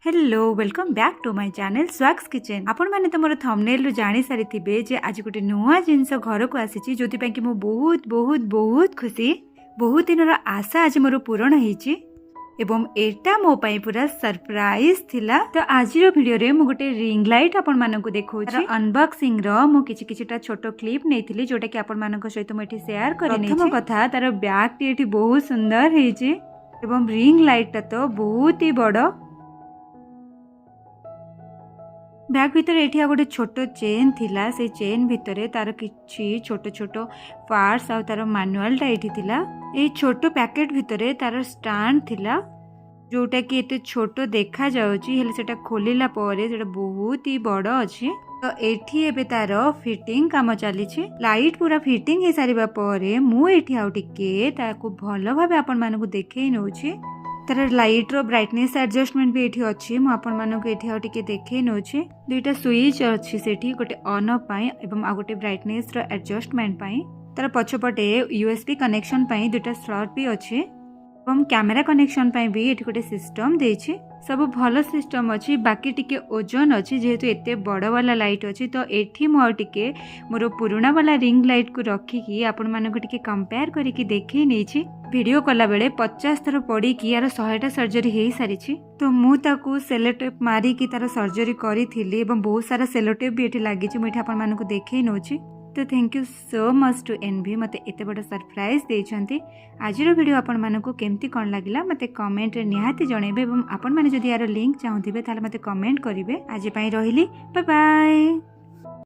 Hello welcome back to my channel Swax kitchen. आपण माने तो मोर थंबनेल रु जानि सारी थिबे जे आज गोटे नुआ जिंस घर को आसीची जोति पय कि मो बहुत बहुत बहुत खुशी। बहुत दिन आशा आज मोर पूर्ण हेची एवं एटा मो पय पूरा सरप्राइज थिला। तो आज रो वीडियो रे मो गोटे रिंग लाइट आपण मानकु देखौची। अनबॉक्सिंग रो मो किछि छोटो क्लिप नेथिली जोटा कि आपण मानक सहित मो एठी शेयर करि नै छी। प्रथम कथा तार बैग टी एठी बहुत सुंदर हेची एवं रिंग लाइट ता तो बहुत ही बड़। बैग भितर एठी गोटे छोटो चेन थिला, से चेन भितर तार किछि छोटो छोटो पार्ट्स आ तार मैनुअल टा एठी थिला। ए छोटो पैकेट भितर तार स्टैंड थिला जोटा कि एते छोटो देखा जाउची, हेले सेटा खोलिला परे सेटा बहुत ही बड़ अछि। तो एठी एबे तार फिटिंग काम चली छी। लाइट पूरा फिटिंग हे सारिबा परे मु एठी आउ टिके ताको भलो भाबे आपन मानकु देखै नउची। तार लाइट रो ब्राइटनेस एडजस्टमेंट भी एठी अछि। मु आपन मानकु एठी आउ टिके देखै नउची। दुईटा स्विच अछि सेठी, गोटे ऑन ऑफ पई एवं आ गोटे ब्राइटनेस रो एडजस्टमेंट पई। तार पछपटे यूएसबी कनेक्शन पई दुईटा स्लॉट भी अछि एवं कैमरा कनेक्शन पई भी एठी गोटे सिस्टम देछि। सब भलो सिस्टम अछि। बाकी टिके ओजन अछि जेहेतु एते बड़ वाला लाइट अछि। तो एठी मो टिके मोर पुराना वाला रिंग लाइट को रखी कि आपण मानको टिके कंपेयर करी कि देखै नै छी। वीडियो कला बेले 50 थर पड़ी कि यार 100टा सर्जरी हे सारी छी। तो मु ताकू सेलो टेप मारी कि तार सर्जरी करी थिली एवं बहुत सारा सेलो टेप भी एठी लागि छी। मु एठी आपण मानको देखै नउची। तो thank you so much to एनवी मते एते बड़ सरप्राइज देछंती। आज रो वीडियो आपण मानको केमती कोन लागिला मते कमेंट रे निहाती जणेबे एवं आपण माने जदि यार लिंक चाहुथिबे ताले मते कमेंट करिवे। आज पई रहिली, बाय बाय।